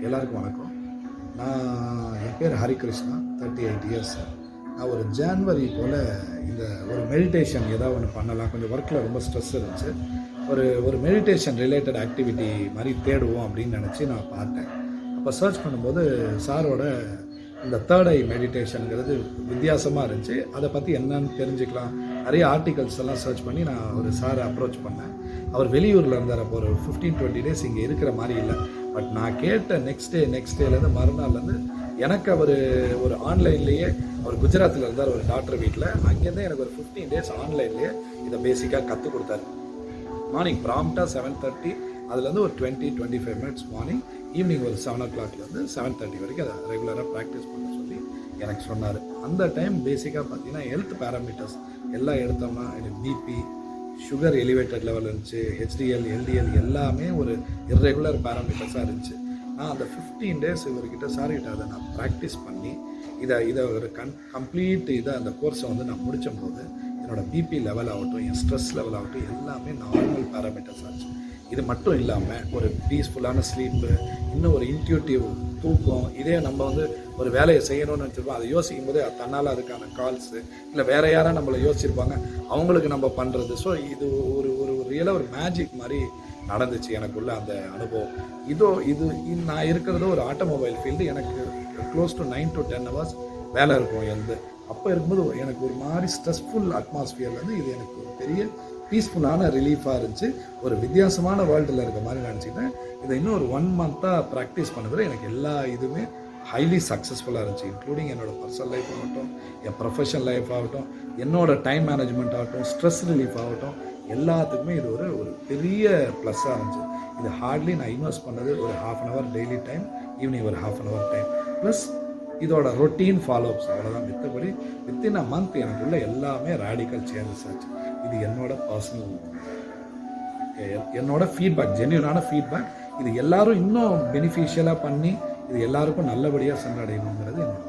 எல்லாருக்கும் வணக்கம். என் பேர் ஹரிகிருஷ்ணா, 38 இயர்ஸ். நான் ஒரு ஜான்வரி போல் இந்த ஒரு மெடிடேஷன் ஏதாவது ஒன்று பண்ணலாம், கொஞ்சம் ஒர்க்கில் ரொம்ப ஸ்ட்ரெஸ் இருந்துச்சு, ஒரு மெடிடேஷன் ரிலேட்டட் ஆக்டிவிட்டி மாதிரி தேடுவோம் அப்படின்னு நினச்சி நான் பார்த்தேன். அப்போ சர்ச் பண்ணும்போது சாரோட இந்த தேர்ட் ஐ மெடிடேஷனுங்கிறது வித்தியாசமாக இருந்துச்சு. அதை பற்றி என்னன்னு தெரிஞ்சுக்கலாம், நிறைய ஆர்டிகல்ஸ் எல்லாம் சர்ச் பண்ணி நான் ஒரு சாரை அப்ரோச் பண்ணேன். அவர் வெளியூரில் இருந்தார். அப்போ ஒரு 15-20 டேஸ் இங்கே இருக்கிற மாதிரி இல்லை. பட் நான் கேட்ட நெக்ஸ்ட் டேலேருந்து மறுநாள்லேருந்து எனக்கு ஒரு ஆன்லைன்லேயே, அவர் குஜராத்தில் இருந்தார், ஒரு டாக்டர் வீட்டில். அங்கேருந்து எனக்கு ஒரு 15 டேஸ் ஆன்லைன்லேயே இதை பேசிக்காக கற்றுக் கொடுத்தாரு. மார்னிங் ப்ராம்ப்டாக 7:30, அதுலேருந்து ஒரு 20-25 மினிட்ஸ் மார்னிங், ஈவினிங் ஒரு 7 o'clockலேருந்து 7:30 வரைக்கும் அதை ரெகுலராக ப்ராக்டிஸ் பண்ண சொல்லி எனக்கு சொன்னார். அந்த டைம் பேசிக்காக பார்த்தீங்கன்னா ஹெல்த் பேராமீட்டர்ஸ் எல்லாம் எடுத்தோம்னா எனக்கு பிபி, சுகர் எலிவேட்டட் லெவல் இருந்துச்சு, ஹெச்டிஎல், எல்டிஎல் எல்லாமே ஒரு இர்ரெகுலர் பேராமீட்டர்ஸாக இருந்துச்சு. நான் அந்த 15 டேஸ் இவர்கிட்ட சார்கிட்ட அதை நான் ப்ராக்டிஸ் பண்ணி இதை ஒரு கம்ப்ளீட் அந்த கோர்ஸை நான் முடித்த போது என்னோடய பிபி லெவல் ஆகட்டும், என் ஸ்ட்ரெஸ் லெவல் ஆகட்டும் எல்லாமே நார்மல் பேராமீட்டர்ஸ் ஆச்சு. இது மட்டும் இல்லாமல் ஒரு பீஸ்ஃபுல்லான ஸ்லீப்பு, இன்னும் ஒரு இன்ட்யூட்டிவ் தூக்கம். இதே நம்ம ஒரு வேலையை செய்யணும்னு வச்சுருப்போம், அதை யோசிக்கும் போதே தன்னால் அதுக்கான கால்ஸு இல்லை வேறு யாராவது நம்மளை யோசிச்சிருப்பாங்க, அவங்களுக்கு நம்ம பண்ணுறது. ஸோ இது ஒரு ரியலாக ஒரு மேஜிக் மாதிரி நடந்துச்சு எனக்குள்ள அந்த அனுபவம். இது நான் இருக்கிறதோ ஒரு ஆட்டோமொபைல் ஃபீல்டு. எனக்கு க்ளோஸ் டு 9 to 10 hours வேலை இருக்கும். அப்போ இருக்கும்போது எனக்கு ஒரு மாதிரி ஸ்ட்ரெஸ்ஃபுல் அட்மாஸ்ஃபியர்லேருந்து இது எனக்கு ஒரு பெரிய பீஸ்ஃபுல்லான ரிலீஃபாக இருந்துச்சு. ஒரு வித்தியாசமான வேர்ல்டில் இருக்க மாதிரி நினச்சிக்கிட்டேன். இதை இன்னும் ஒரு 1 month-ஆக ப்ராக்டிஸ் பண்ணுறது எனக்கு எல்லா இதுவுமே ஹைலி சக்ஸஸ்ஃபுல்லாக இருந்துச்சு. இன்க்ளூடிங் என்னோடய பர்சனல் லைஃப் ஆகட்டும், என் ப்ரொஃபஷனல் லைஃப் ஆகட்டும், என்னோடய டைம் மேனேஜ்மெண்ட் ஆகட்டும், ஸ்ட்ரெஸ் ரிலீஃப் ஆகட்டும், எல்லாத்துக்குமே இது ஒரு பெரிய ப்ளஸ்ஸாக இருந்துச்சு. இது ஹார்ட்லி நான் இன்வெஸ்ட் பண்ணது ஒரு 1/2 an hour daily time, evening ஒரு 1/2 an hour டைம், ப்ளஸ் இதோட ரொட்டீன் ஃபாலோஅப்ஸ். அவ்வளோதான். மித்தபடி வித்தின் அ மந்த் எனக்குள்ள எல்லாமே ரேடிக்கல் சேஞ்சஸ் ஆச்சு. இது என்னோட ஃபீட்பேக், ஜென்யூனான ஃபீட்பேக். இது எல்லாரும் இன்னும் பெனிஃபிஷியலாக பண்ணி இது எல்லாருக்கும் நல்லபடியாக சென்றடையணுங்கிறது என்னோட